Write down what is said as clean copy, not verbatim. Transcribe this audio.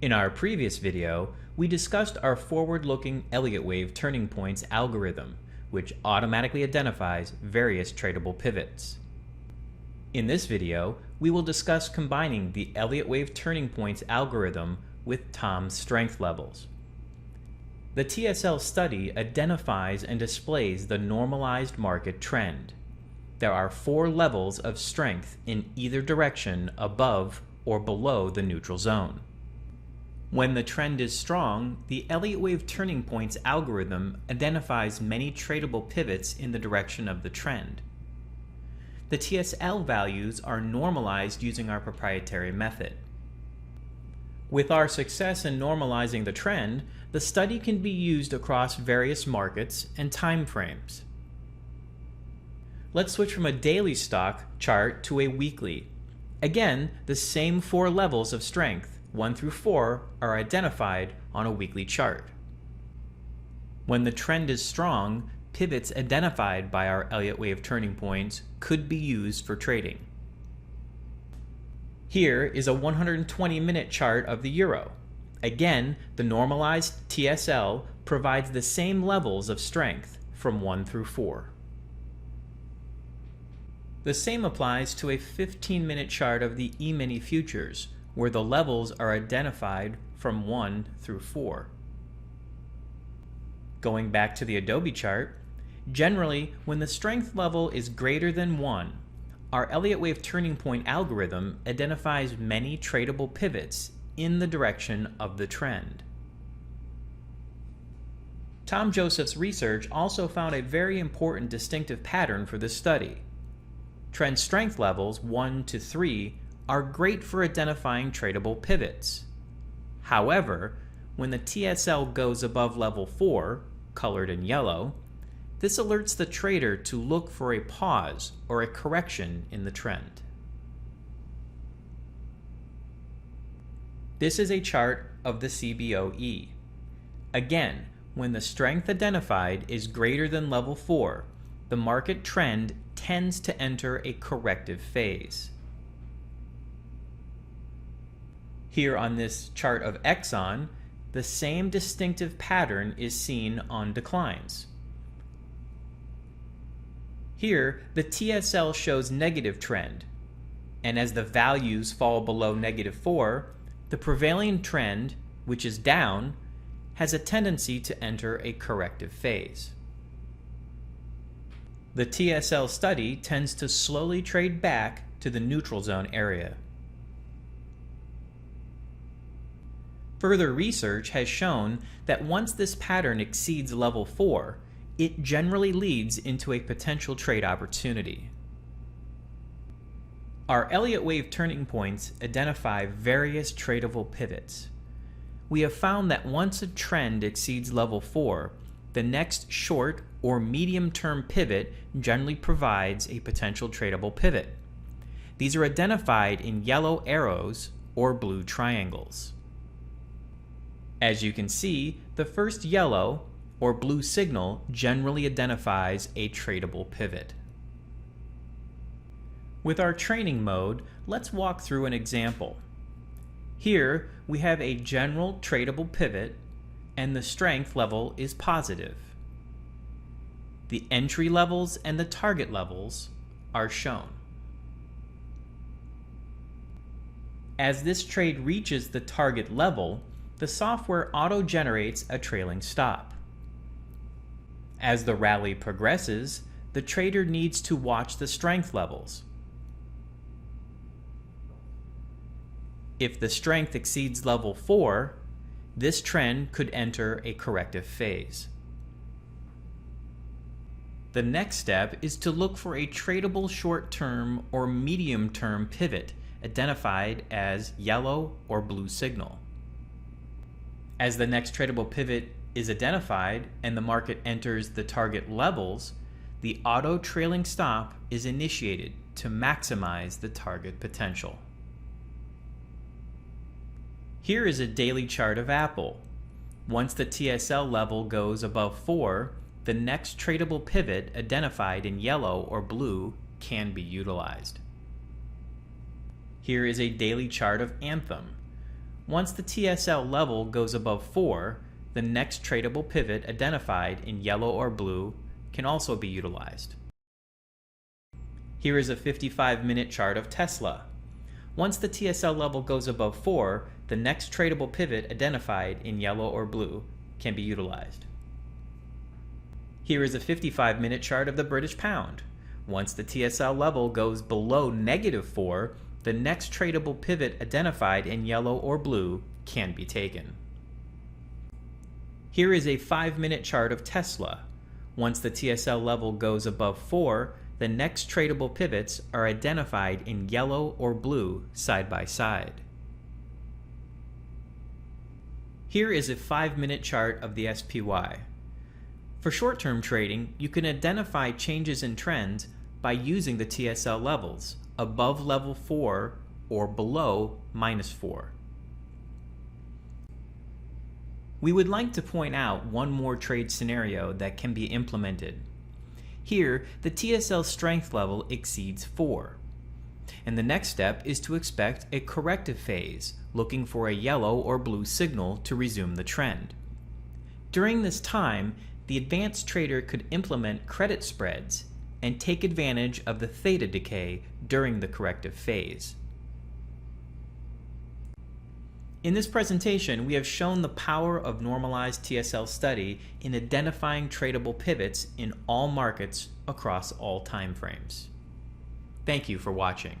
In our previous video, we discussed our forward-looking Elliott Wave turning points algorithm, which automatically identifies various tradable pivots. In this video, we will discuss combining the Elliott Wave turning points algorithm with Tom's strength levels. The TSL study identifies and displays the normalized market trend. There are 4 levels of strength in either direction above or below the neutral zone. When the trend is strong, the Elliott Wave turning points algorithm identifies many tradable pivots in the direction of the trend. The TSL values are normalized using our proprietary method. With our success in normalizing the trend, the study can be used across various markets and time frames. Let's switch from a daily stock chart to a weekly. Again, the same 4 levels of strength, 1 through 4, are identified on a weekly chart. When the trend is strong, pivots identified by our Elliott Wave turning points could be used for trading. Here is a 120-minute chart of the euro. Again, the normalized TSL provides the same levels of strength from 1 through 4. The same applies to a 15-minute chart of the E-mini futures, where the levels are identified from 1 through 4. Going back to the Adobe chart, generally, when the strength level is greater than 1, our Elliott Wave turning point algorithm identifies many tradable pivots in the direction of the trend. Tom Joseph's research also found a very important distinctive pattern for this study. Trend strength levels 1 to 3 are great for identifying tradable pivots. However, when the TSL goes above level 4, colored in yellow, this alerts the trader to look for a pause or a correction in the trend. This is a chart of the CBOE. Again, when the strength identified is greater than level 4, the market trend tends to enter a corrective phase. Here on this chart of Exxon, the same distinctive pattern is seen on declines. Here, the TSL shows negative trend, and as the values fall below -4, the prevailing trend, which is down, has a tendency to enter a corrective phase. The TSL study tends to slowly trade back to the neutral zone area. Further research has shown that once this pattern exceeds level 4, it generally leads into a potential trade opportunity. Our Elliott Wave turning points identify various tradable pivots. We have found that once a trend exceeds level 4, the next short or medium-term pivot generally provides a potential tradable pivot. These are identified in yellow arrows or blue triangles. As you can see, the first yellow or blue signal generally identifies a tradable pivot. With our training mode, let's walk through an example. Here, we have a general tradable pivot, and the strength level is positive. The entry levels and the target levels are shown. As this trade reaches the target level, the software auto-generates a trailing stop. As the rally progresses, the trader needs to watch the strength levels. If the strength exceeds level 4, this trend could enter a corrective phase. The next step is to look for a tradable short-term or medium-term pivot identified as yellow or blue signal. As the next tradable pivot is identified and the market enters the target levels, the auto trailing stop is initiated to maximize the target potential. Here is a daily chart of Apple. Once the TSL level goes above 4, the next tradable pivot identified in yellow or blue can be utilized. Here is a daily chart of Anthem. Once the TSL level goes above 4, the next tradable pivot identified in yellow or blue can also be utilized. Here is a 55-minute chart of Tesla. Once the TSL level goes above 4, the next tradable pivot identified in yellow or blue can be utilized. Here is a 55-minute chart of the British pound. Once the TSL level goes below -4, the next tradable pivot identified in yellow or blue can be taken. Here is a 5-minute chart of Tesla. Once the TSL level goes above 4, the next tradable pivots are identified in yellow or blue side by side. Here is a 5-minute chart of the SPY. For short-term trading, you can identify changes in trends by using the TSL levels above level 4 or below -4. We would like to point out one more trade scenario that can be implemented. Here, the TSL strength level exceeds 4. And the next step is to expect a corrective phase, looking for a yellow or blue signal to resume the trend. During this time, the advanced trader could implement credit spreads and take advantage of the theta decay during the corrective phase. In this presentation, we have shown the power of normalized TSL study in identifying tradable pivots in all markets across all time frames. Thank you for watching.